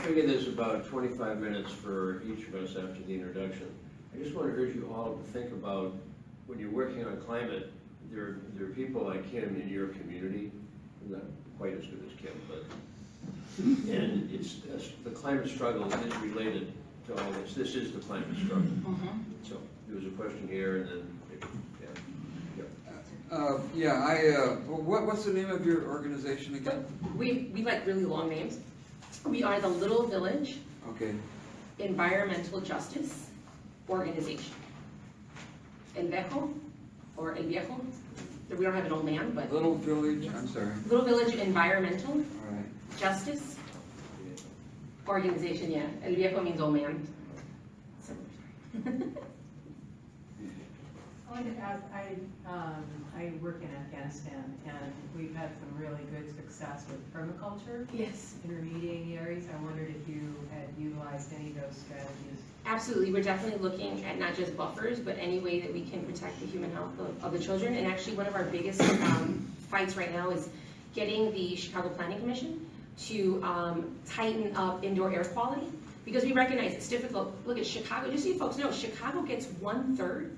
figure there's about 25 minutes for each of us after the introduction. I just want to urge you all to think about when you're working on climate, there are people like Kim in your community, not quite as good as Kim, but, and it's, the climate struggle is related to all this. This is the climate struggle. So there was a question here, and then, what's the name of your organization again? We like really long names. We are the Little Village Environmental Justice Organization. El Viejo, or El Viejo. We don't have an old man, but Little Village, I'm sorry. Little Village Environmental All right. Justice Organization, yeah. El Viejo means old man. So, I wanted to ask, I work in Afghanistan, and we've had some really good success with permaculture. yes. Intermediaries. I wondered if you had utilized any of those strategies. Absolutely, we're definitely looking at not just buffers, but any way that we can protect the human health of the children. And actually, one of our biggest fights right now is getting the Chicago Planning Commission to tighten up indoor air quality, because we recognize it's difficult. Look at Chicago, just so you folks know, Chicago gets 1/3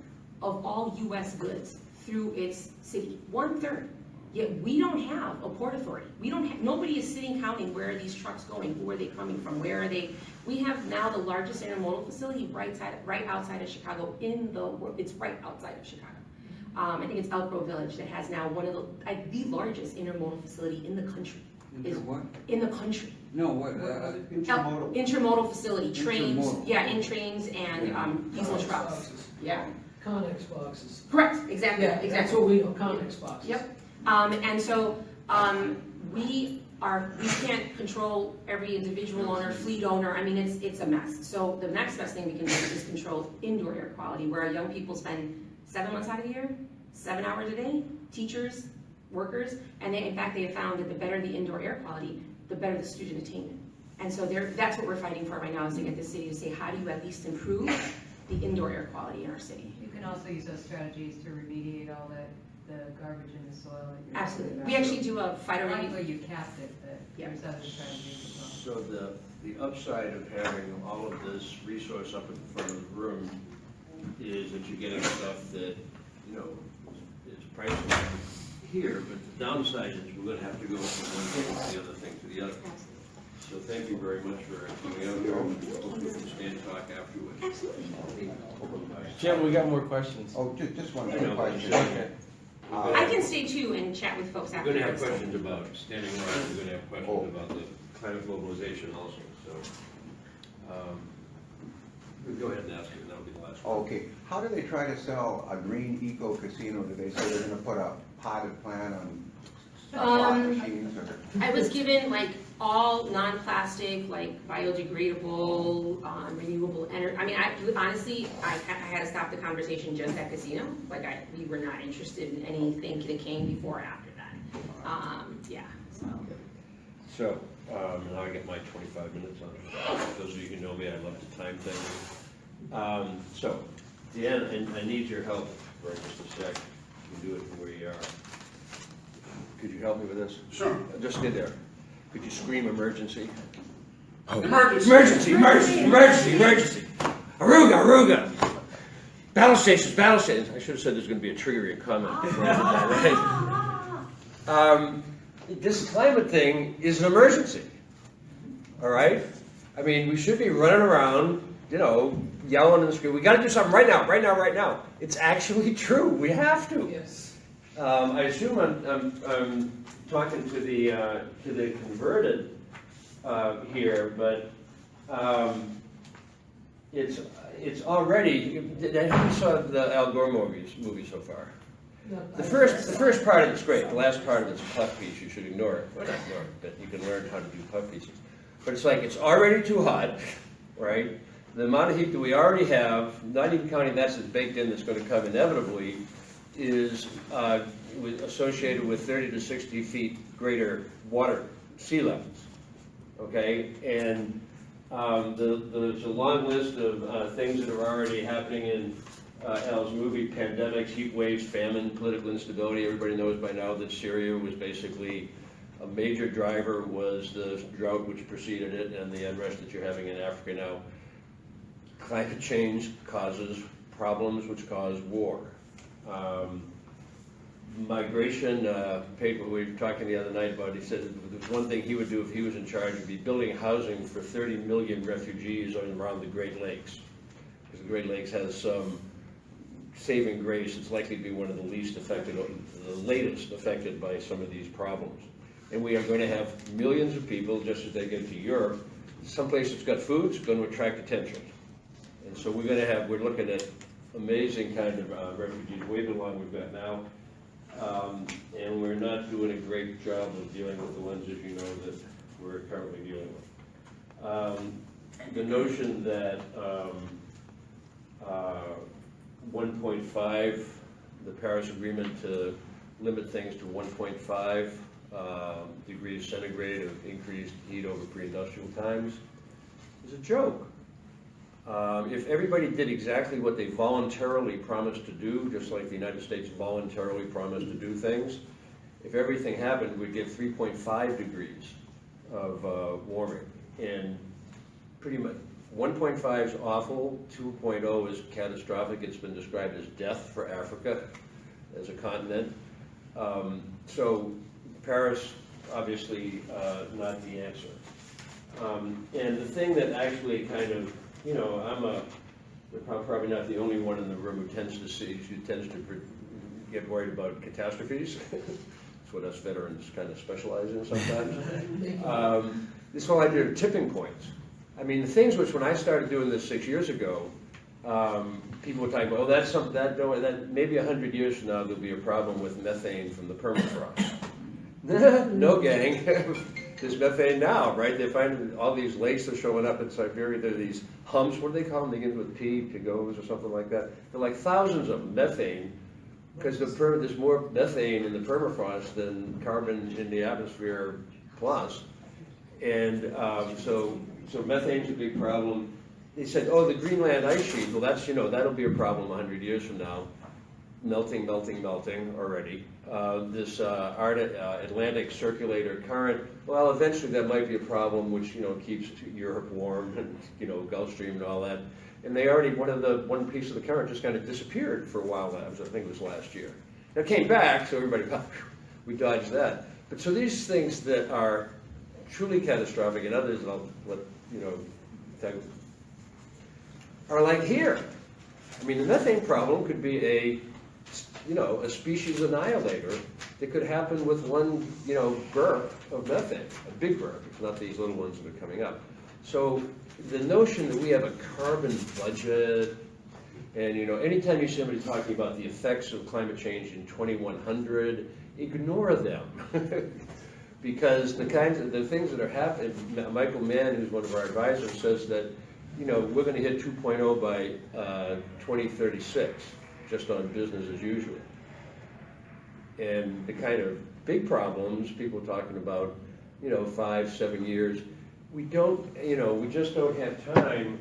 of all U.S. goods through its city, 1/3. Yet we don't have a port authority. We don't have, nobody is sitting counting where are these trucks going, who are they coming from, where are they? We have now the largest intermodal facility right outside of Chicago in the world. It's right outside of Chicago. I think it's Elk Grove Village that has now one of the largest intermodal facility in the country. What? In the country. No, what? Intermodal facility, trains, Intermodal. yeah, in trains and diesel trucks. Yeah. Connex boxes. Correct, exactly, Yeah, exactly. that's what we know, Connex boxes. Yep. And so we can't control every individual owner, fleet owner. I mean, it's a mess. So the next best thing we can do is control indoor air quality, where our young people spend 7 months out of the year, 7 hours a day, teachers, workers, and in fact, they have found that the better the indoor air quality, the better the student attainment. And so that's what we're fighting for right now, is to get the city to say, how do you at least improve the indoor air quality in our city? You can also use those strategies to remediate all the garbage in the soil. Absolutely. We actually do a Likely you capped it, but Yeah. there's other strategies as well. So the upside of having all of this resource up in front of the room is that you're getting stuff that, you know, is priceless here, but the downside is we're going to have to go from one thing to the other thing to the other. So thank you very much for coming out here, and hope we can stay and talk afterwards. Absolutely. Jim, we got more questions. Oh, just one I quick know. question. I can stay too and chat with folks We're going to have afterwards. questions about standing rock, we're going to have questions about the climate mobilization also, so. Go ahead and ask it, and that'll be the last one. Okay, how do they try to sell a green eco casino? Do they say they're gonna put a potted plant on slot machines or? I was given like all non-plastic, like biodegradable, renewable energy. I mean, honestly, I had to stop the conversation just at casino. Like we were not interested in anything that came before or after that. Yeah, so. So, now I get my 25 minutes on it. Those of you who know me, I love to time things. So, Deanna, and I need your help for just a sec. You can do it from where you are. Could you help me with this? Sure. Just stay there. Could you scream emergency? Emergency. Emergency, emergency, emergency, emergency. Aruga, Aruga. Battle stations, battle stations. I should have said there's going to be a triggering comment before I did that, right? This climate thing is an emergency, all right? I mean, we should be running around, you know, yelling in the street. We got to do something right now, right now, right now. It's actually true. We have to. Yes. I assume I'm talking to the converted here, but it's already. Have you saw the Al Gore movie so far? The first part of it's great. The last part of it's a puff piece. You should ignore it. Well, not ignore it, but you can learn how to do puff pieces. But it's like it's already too hot, right? The amount of heat that we already have, not even counting that's baked in, that's going to come inevitably, is associated with 30 to 60 feet greater water sea levels. Okay, and there's a long list of things that are already happening in Al's movie: pandemics, heat waves, famine, political instability. Everybody knows by now that Syria was basically A major driver was the drought which preceded it and the unrest that you're having in Africa now. Climate change causes problems which cause war. Migration, paper we were talking the other night about, he said there's one thing he would do if he was in charge would be building housing for 30 million refugees around the Great Lakes. Because the Great Lakes has some saving grace. It's likely to be one of the least affected, the latest affected by some of these problems. And we are going to have millions of people, just as they get to Europe. Someplace that's got food is going to attract attention. And so we're looking at amazing kind of refugees, way beyond we've got now. And we're not doing a great job of dealing with the ones, as you know, that we're currently dealing with. The notion that 1.5, the Paris Agreement to limit things to 1.5 degrees centigrade of increased heat over pre-industrial times is a joke. If everybody did exactly what they voluntarily promised to do, just like the United States voluntarily promised to do things, if everything happened, we'd get 3.5 degrees of warming. And pretty much 1.5 is awful, 2.0 is catastrophic. It's been described as death for Africa as a continent. So Paris, obviously, not the answer. And the thing that actually kind of, you know, I'm probably not the only one in the room who tends to get worried about catastrophes. That's what us veterans kind of specialize in sometimes. This whole idea of tipping points. I mean, the things which when I started doing this 6 years ago, people were talking about, oh, that maybe 100 years from now there'll be a problem with methane from the permafrost. No, gang. There's methane now, right? They find all these lakes are showing up in Siberia. There are these humps. What do they call them? They begin with P, Pigos or something like that. They're like thousands of them, methane, because there's more methane in the permafrost than carbon in the atmosphere plus. And so methane's a big problem. They said, oh, the Greenland ice sheet. Well, that's, you know, that'll be a problem 100 years from now. Melting already. This Atlantic circulator current, well, eventually that might be a problem, which, you know, keeps Europe warm and, you know, Gulf Stream and all that. And they already, one piece of the current just kind of disappeared for a while. I think it was last year. Now it came back, so everybody, we dodged that. But so these things that are truly catastrophic, and others I'll let, you know, are like here. I mean, the methane problem could be a species annihilator that could happen with one, you know, burp of methane, a big burp. It's not these little ones that are coming up. So the notion that we have a carbon budget, and, you know, anytime you see somebody talking about the effects of climate change in 2100, ignore them. Because the things that are happening, Michael Mann, who's one of our advisors, says that, you know, we're going to hit 2.0 by 2036, just on business as usual. And the kind of big problems, people talking about, you know, 5-7 years, we just don't have time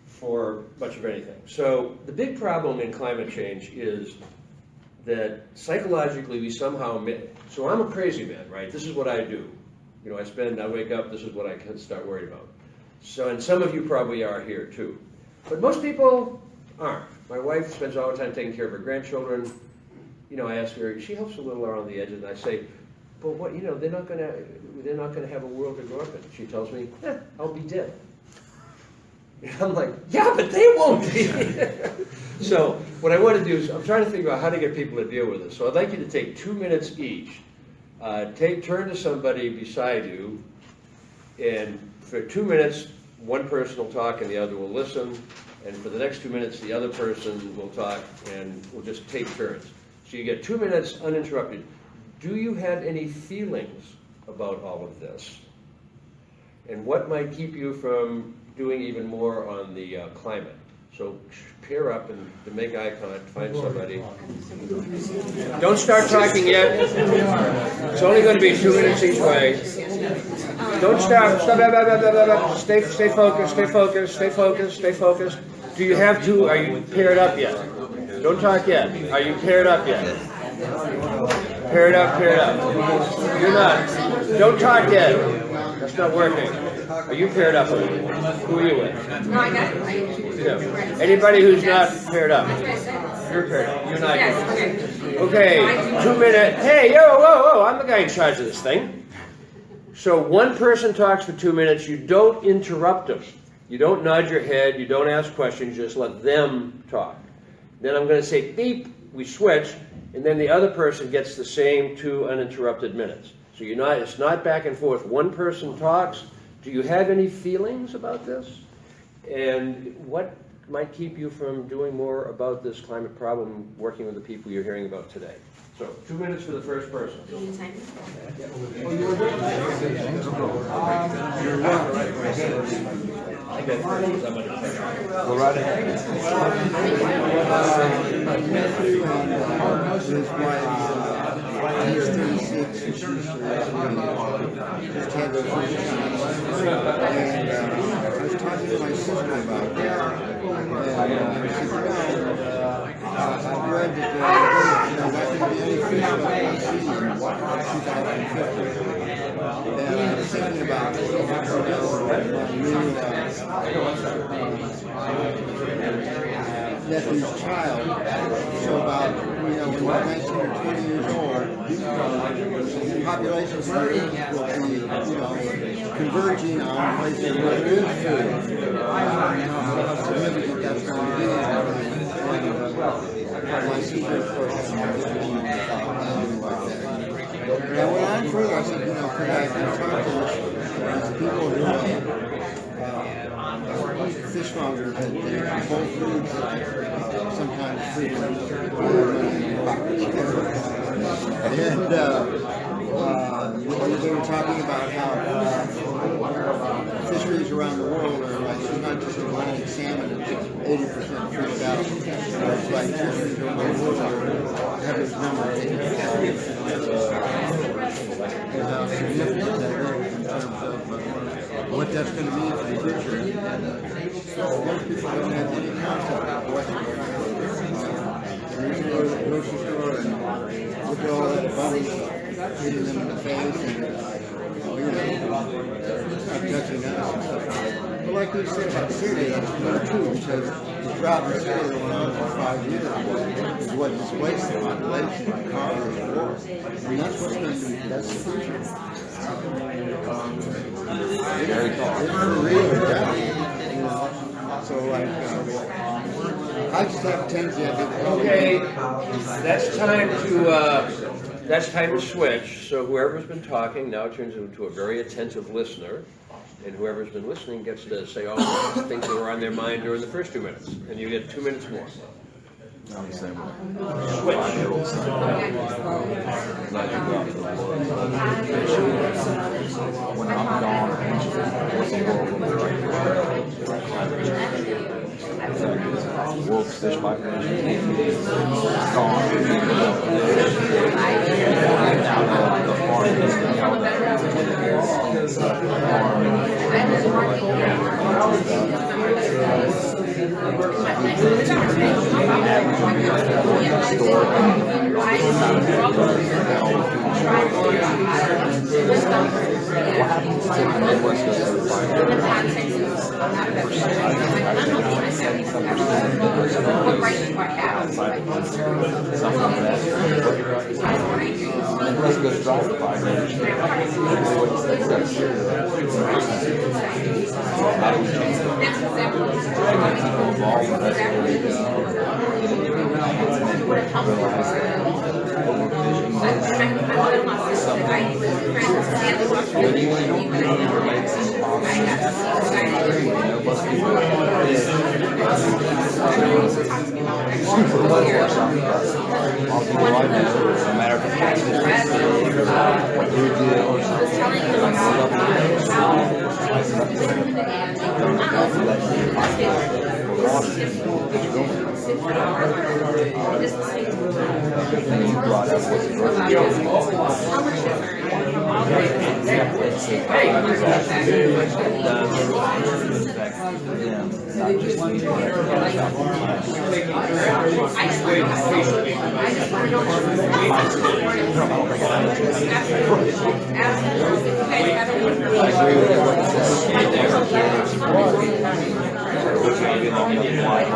for much of anything. So the big problem in climate change is that psychologically we somehow, so I'm a crazy man, right? This is what I do. You know, I wake up, this is what I can start worried about. So, and some of you probably are here too. But most people aren't. My wife spends all the time taking care of her grandchildren. You know, I ask her, she helps a little around the edges, and I say, but what, you know, they're not gonna have a world to grow up in. She tells me, I'll be dead. And I'm like, yeah, but they won't be. So what I want to do is, I'm trying to figure out how to get people to deal with this. So I'd like you to take 2 minutes each. Turn to somebody beside you, and for 2 minutes, one person will talk and the other will listen. And for the next 2 minutes, the other person will talk, and we'll just take turns. So you get 2 minutes uninterrupted. Do you have any feelings about all of this? And what might keep you from doing even more on the climate? So pair up and to make eye contact, find somebody. Don't start talking yet. It's only going to be 2 minutes each way. Don't stop. Stay focused, stay focused, stay focused, stay focused. Do you have to, are you paired up yet? Don't talk yet. Are you paired up yet? Pair it up, pair it up. You're not. Don't talk yet. That's not working. Are you paired up? Who are you with? No, I got it. Yeah. Anybody who's not paired up? You're paired up. You're not. Yes, Okay, 2 minute. Hey, yo, whoa, I'm the guy in charge of this thing. So one person talks for 2 minutes. You don't interrupt them. You don't nod your head. You don't ask questions. You just let them talk. Then I'm going to say beep. We switch, and then the other person gets the same 2 uninterrupted minutes. So you're not. It's not back and forth. One person talks. Do you have any feelings about this? And what might keep you from doing more about this climate problem, working with the people you're hearing about today? So 2 minutes for the first person. Go right ahead. He's 36 and she's just had those issues. And I was talking to my sister about that. And she said, I've read that there can be any fish that we see in 2050. And I was thinking about nephew's child. So about, when you're 19 or 20 years old, the population will be, converging on places where there is food. How significant that's going to be. My sister, of course, has something like that. And I went on further. I said, could I talk to people who fishmongers that both foods sometimes frequent and they were talking about how fisheries around the world are like, it's not just Atlantic salmon, it's 80% fished out. It's like fisheries around the world have this number and how significant that is in terms of what that's going to mean for the future. Most people don't have any concept of what's going on. They usually go to the grocery store and look at all that abundance, hitting them in the face, and not touching us and stuff like that. But like you said about Syria, that's true, because the drought in Syria that went on for 5 years is what displaced the population and caused the war. And that's what's going to be, that's the future. It's for real, yeah. So like, I just have a tendency, I think. Okay, that's time to switch. So whoever's been talking now turns into a very attentive listener, and whoever's been listening gets to say all the things that were on their mind during the first 2 minutes, and you get 2 minutes more. Switch. When I'm gone, world fish population is gone. The farm is let's go drive the fire. How do we change no matter if Hey, Hopefully the weather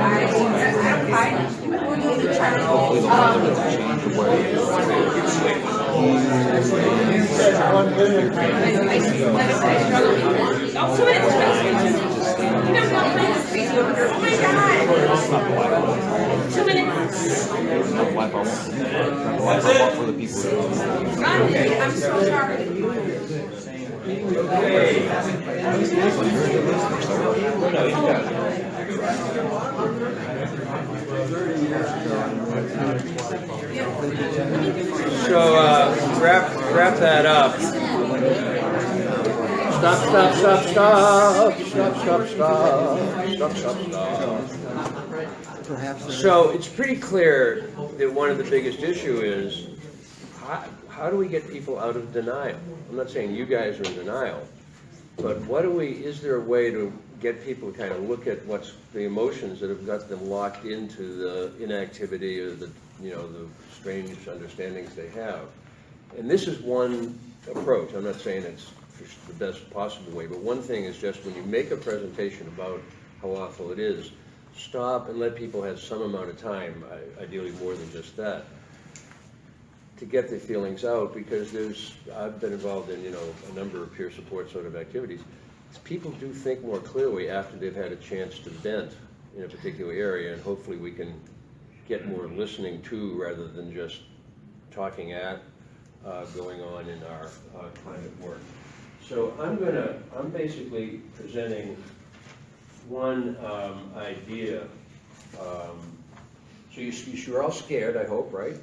will change the way. For the people. I'm so sorry. So, wrap that up. Stop. Perhaps. So it's pretty clear that one of the biggest issue is how do we get people out of denial? I'm not saying you guys are in denial, but is there a way to get people to kind of look at what's the emotions that have got them locked into the inactivity or the strange understandings they have? And this is one approach. I'm not saying it's the best possible way, but one thing is just when you make a presentation about how awful it is, stop and let people have some amount of time, ideally more than just that, to get their feelings out, because I've been involved in, a number of peer support sort of activities. People do think more clearly after they've had a chance to vent in a particular area, and hopefully we can get more listening to rather than just talking at going on in our climate work. So I'm basically presenting one idea. So you're all scared, I hope, right?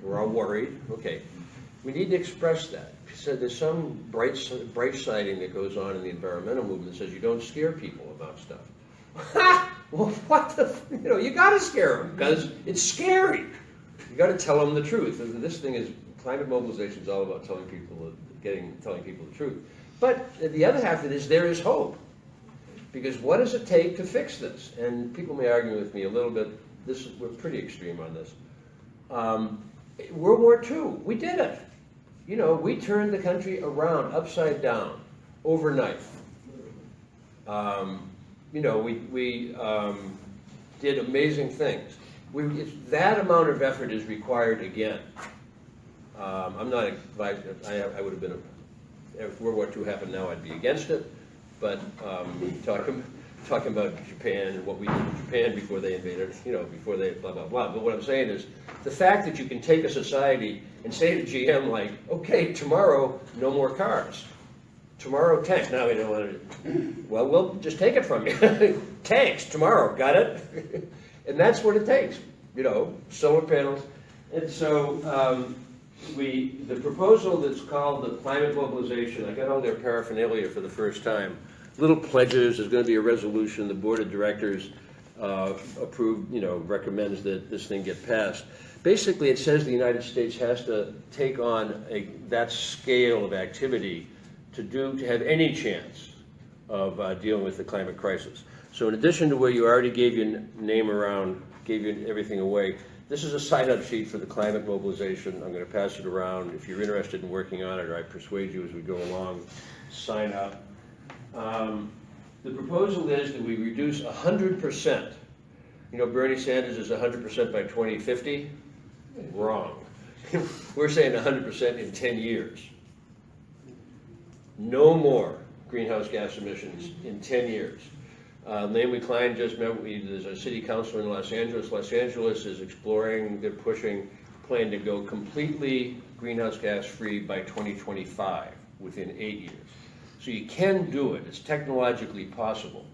We're all worried. Okay. We need to express that. So there's some bright siding that goes on in the environmental movement that says you don't scare people about stuff. Well, what the, you got to scare them because it's scary. You got to tell them the truth. And this thing is, climate mobilization is all about telling people the truth. But the other half of it is there is hope. Because what does it take to fix this? And people may argue with me a little bit. We're pretty extreme on this. World War II, we did it. We turned the country around, upside down, overnight. We did amazing things. That amount of effort is required again. I'm not advised, I would have been, if World War II happened now, I'd be against it. But talking about Japan and what we did in Japan before they invaded, before they blah, blah, blah. But what I'm saying is the fact that you can take a society and say to GM, like, okay, tomorrow, no more cars. Tomorrow, tanks. Now we don't want to, well, we'll just take it from you. Tanks, tomorrow, got it? And that's what it takes, solar panels. And so the proposal that's called the climate mobilization, I got all their paraphernalia for the first time. Little pledges, there's going to be a resolution, the board of directors recommends that this thing get passed. Basically, it says the United States has to take on that scale of activity to have any chance of dealing with the climate crisis. So in addition to where you already gave your name around, gave you everything away, this is a sign-up sheet for the climate mobilization. I'm going to pass it around. If you're interested in working on it, or I persuade you as we go along, sign up. The proposal is that we reduce 100%. Bernie Sanders is 100% by 2050. Wrong. We're saying 100% in 10 years. No more greenhouse gas emissions in 10 years. Naomi Klein just met with a city councilor in Los Angeles. Los Angeles is exploring, they're pushing, plan to go completely greenhouse gas free by 2025, within 8 years. So you can do it, it's technologically possible.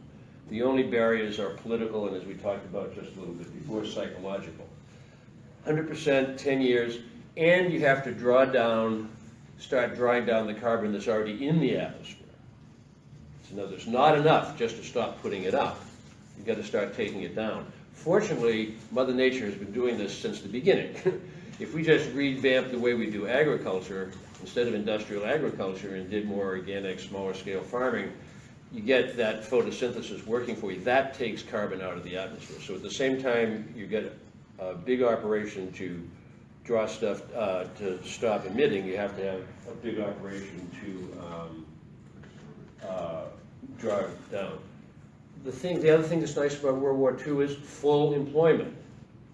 The only barriers are political and, as we talked about just a little bit before, psychological. 100%, 10 years, and you have to start drawing down the carbon that's already in the atmosphere. So there's not enough just to stop putting it up. You've got to start taking it down. Fortunately, Mother Nature has been doing this since the beginning. If we just revamp the way we do agriculture, instead of industrial agriculture and did more organic, smaller scale farming, you get that photosynthesis working for you. That takes carbon out of the atmosphere. So at the same time, you get a big operation to draw stuff, to stop emitting, you have to have a big operation to draw it down. The other thing that's nice about World War II is full employment.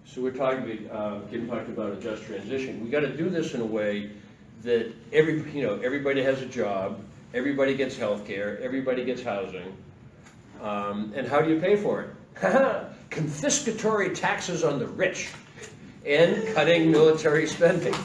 So we're talking, Kim talked about a just transition. We got to do this in a way that everybody has a job, everybody gets health care, everybody gets housing. And how do you pay for it? Confiscatory taxes on the rich and cutting military spending. How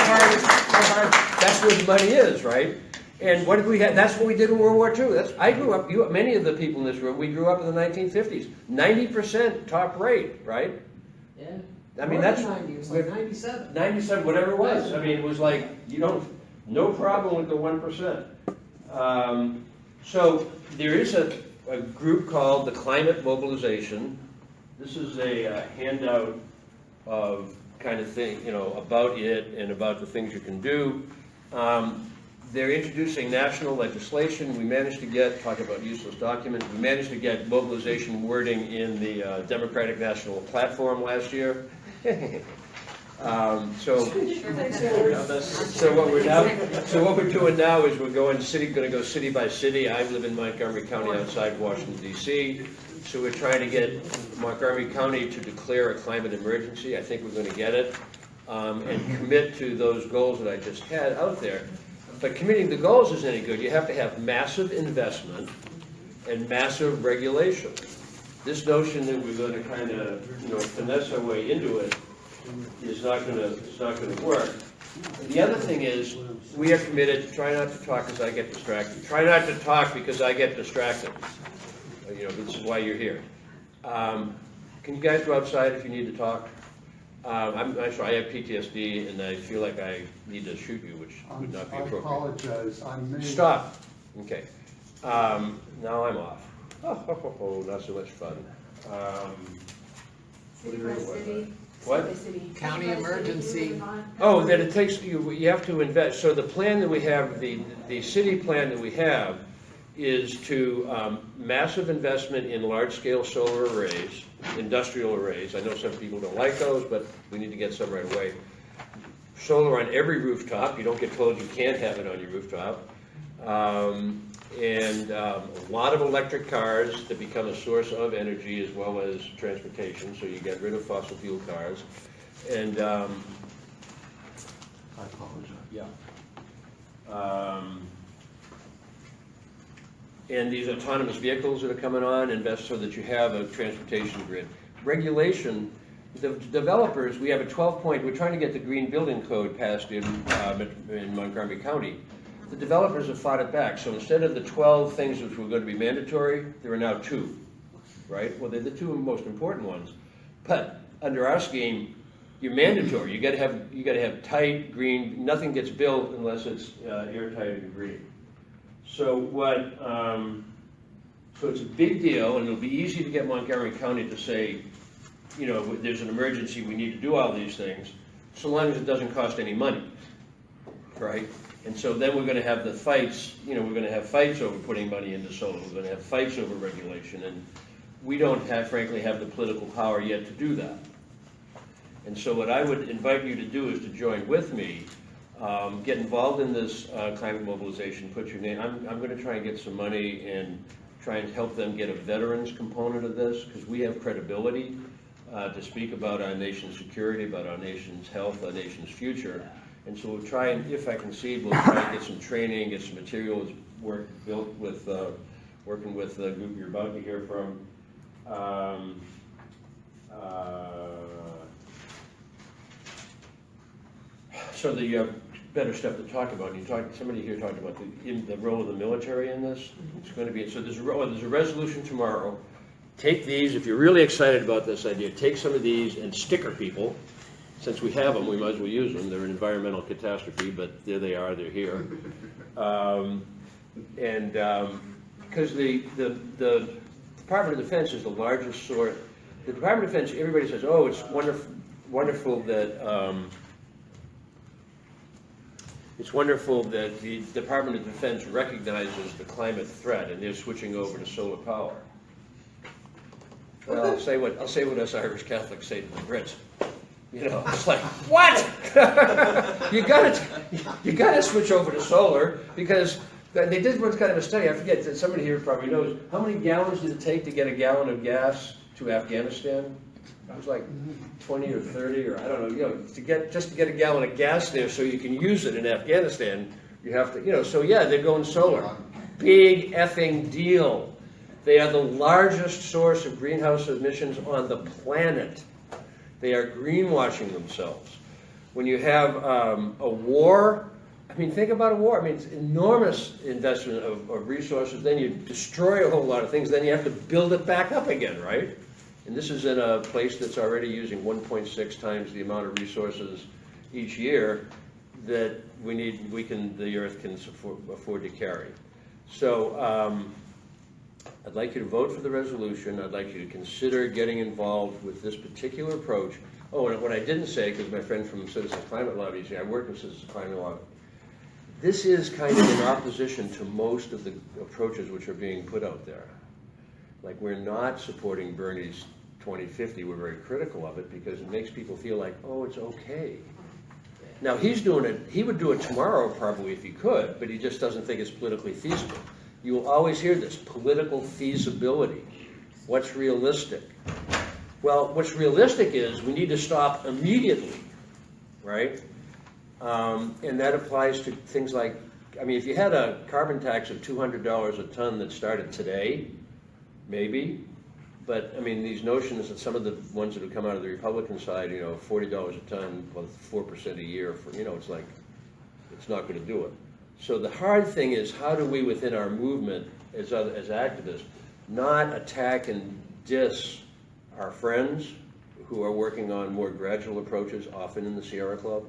hard, that's where the money is, right? And what did we have? That's what we did in World War II. I grew up, many of the people in this room, we grew up in the 1950s. 90% top rate, right? Yeah. I mean, More that's... than 90, it was like 97. 97, whatever it was. I mean, it was like, no problem with the 1%. So there is a group called the Climate Mobilization. This is a handout of kind of thing, about it and about the things you can do. They're introducing national legislation. We managed to get, talk about useless documents, we managed to get mobilization wording in the Democratic National Platform last year. So what we're doing now is we're going to go city by city. I live in Montgomery County outside Washington, D.C. So we're trying to get Montgomery County to declare a climate emergency. I think we're going to get it, and commit to those goals that I just had out there. But committing the goals isn't any good. You have to have massive investment and massive regulation. This notion that we're going to kind of, finesse our way into it is not going to work. The other thing is, we are committed to try not to talk because I get distracted. Try not to talk because I get distracted. This is why you're here. Can you guys go outside if you need to talk? I'm sorry, I have PTSD and I feel like I need to shoot you, which would not be appropriate. I apologize. Stop. Okay. Now I'm off. Oh, not so much fun. City by city. What? County emergency. Oh, that it takes, you have to invest. So the plan that we have, the city plan that we have is to massive investment in large-scale solar arrays, industrial arrays. I know some people don't like those, but we need to get some right away. Solar on every rooftop. You don't get told you can't have it on your rooftop. And a lot of electric cars that become a source of energy as well as transportation, so you get rid of fossil fuel cars. And I apologize. Yeah. And these autonomous vehicles that are coming on, invest so that you have a transportation grid. Regulation, the developers, we have a 12-point, we're trying to get the Green Building Code passed in Montgomery County. The developers have fought it back. So instead of the 12 things which were going to be mandatory, there are now 2, right? Well, they're the 2 most important ones. But under our scheme, you're mandatory. You got to have tight green. Nothing gets built unless it's airtight and green. So so it's a big deal, and it'll be easy to get Montgomery County to say, there's an emergency. We need to do all these things, so long as it doesn't cost any money, right? And so then we're going to have the fights, we're going to have fights over putting money into solar. We're going to have fights over regulation, and we don't frankly have the political power yet to do that. And so what I would invite you to do is to join with me, get involved in this climate mobilization, put your name. I'm going to try and get some money and try and help them get a veterans component of this, because we have credibility to speak about our nation's security, about our nation's health, our nation's future. And so we'll try and, if I concede, we'll try and get some training, get some materials built with, working with the group you're about to hear from. So that you have better stuff to talk about. Somebody here talked about the role of the military in this. It's going to be, so there's a resolution tomorrow. Take these, if you're really excited about this idea, take some of these and sticker people. Since we have them, we might as well use them. They're an environmental catastrophe, but there they are, they're here. Because the Department of Defense is the largest source. The Department of Defense, everybody says, oh, it's wonderful. wonderful that, the Department of Defense recognizes the climate threat and they're switching over to solar power. Well, I'll say what us Irish Catholics say to the Brits. You know, it's like, what? you gotta switch over to solar, because they did one kind of a study. I forget, that somebody here probably knows. How many gallons did it take to get a gallon of gas to Afghanistan? It was like 20 or 30, or I don't know. You know, to get a gallon of gas there so you can use it in Afghanistan, you have to, you know. So yeah, they're going solar. Big effing deal. They are the largest source of greenhouse emissions on the planet. They are greenwashing themselves. When you have a war, I mean, think about a war. I mean, it's enormous investment of resources. Then you destroy a whole lot of things. Then you have to build it back up again, right? And this is in a place that's already using 1.6 times the amount of resources each year that the Earth can afford to carry. So I'd like you to vote for the resolution. I'd like you to consider getting involved with this particular approach. Oh, and what I didn't say, because my friend from Citizens Climate Lobby, I work with Citizens Climate Lobby. This is kind of in opposition to most of the approaches which are being put out there. Like, we're not supporting Bernie's 2050. We're very critical of it because it makes people feel like, oh, it's okay. Now, he's doing it. He would do it tomorrow probably if he could, but he just doesn't think it's politically feasible. You will always hear this, political feasibility. What's realistic? Well, what's realistic is we need to stop immediately, right? And that applies to things like, I mean, if you had a carbon tax of $200 a ton that started today, maybe. But, I mean, these notions that some of the ones that have come out of the Republican side, you know, $40 a ton plus 4% a year, for, you know, it's like, it's not going to do it. So the hard thing is, how do we, within our movement, as activists, not attack and diss our friends who are working on more gradual approaches, often in the Sierra Club?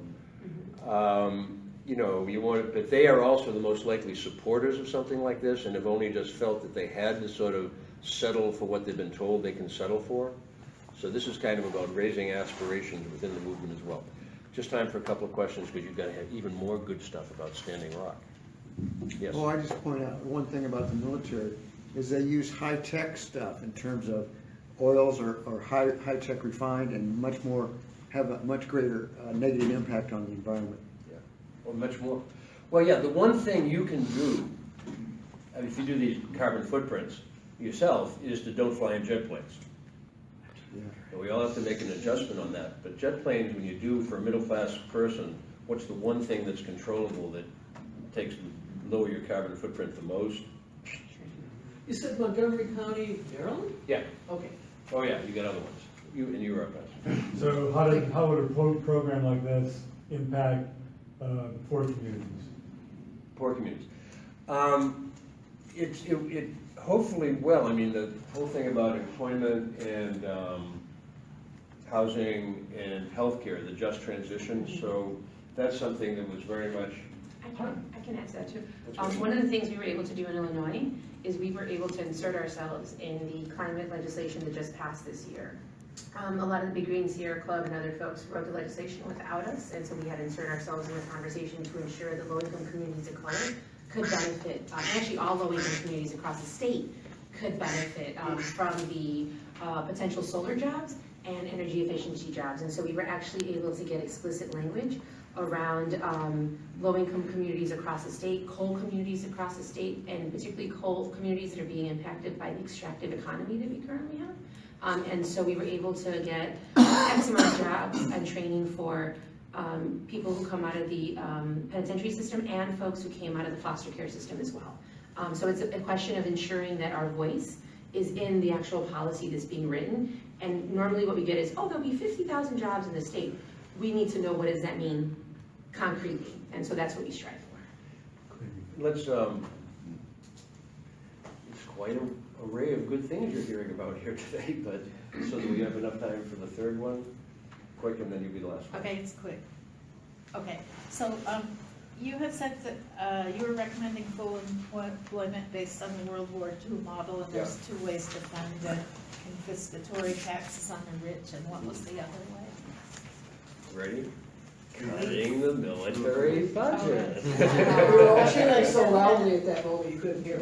You know, but they are also the most likely supporters of something like this, and have only just felt that they had to sort of settle for what they've been told they can settle for. So this is kind of about raising aspirations within the movement as well. Just time for a couple of questions, because you've got to have even more good stuff about Standing Rock. Yes? Well, I just point out one thing about the military is they use high-tech stuff in terms of oils are high-tech refined and have a much greater negative impact on the environment. Yeah, or much more. Well, yeah, the one thing you can do, I mean, if you do these carbon footprints yourself, is to don't fly in jet planes. Yeah. And we all have to make an adjustment on that. But jet planes, when you do for a middle-class person, what's the one thing that's controllable that lower your carbon footprint the most? You said Montgomery County, Maryland? Yeah. Okay. Oh yeah, you got other ones. In Europe. So how would a program like this impact poor communities? Poor communities. It hopefully will. I mean, the whole thing about employment and housing and healthcare, the just transition. So that's something that was very much. I can answer that too. One of the things we were able to do in Illinois is we were able to insert ourselves in the climate legislation that just passed this year. A lot of the Big Green Sierra Club and other folks wrote the legislation without us, and so we had to insert ourselves in the conversation to ensure that low-income communities of color could benefit, actually all low-income communities across the state could benefit from the potential solar jobs and energy efficiency jobs. And so we were actually able to get explicit language around low-income communities across the state, coal communities across the state, and particularly coal communities that are being impacted by the extractive economy that we currently have. And so we were able to get X amount of jobs and training for people who come out of the penitentiary system and folks who came out of the foster care system as well. So it's a question of ensuring that our voice is in the actual policy that's being written. And normally what we get is, oh, there'll be 50,000 jobs in the state. We need to know, what does that mean concretely? And so that's what we strive for. Let's, it's quite an array of good things you're hearing about here today, but so that we have enough time for the third one? Quick, and then you'll be the last one. Okay, it's quick. Okay, so you had said that you were recommending full employment based on the World War II model, and there's two ways to fund it: confiscatory taxes on the rich, and what was the other way? Ready? Cutting the military budget. We were all cheering so loudly at that moment, you couldn't hear.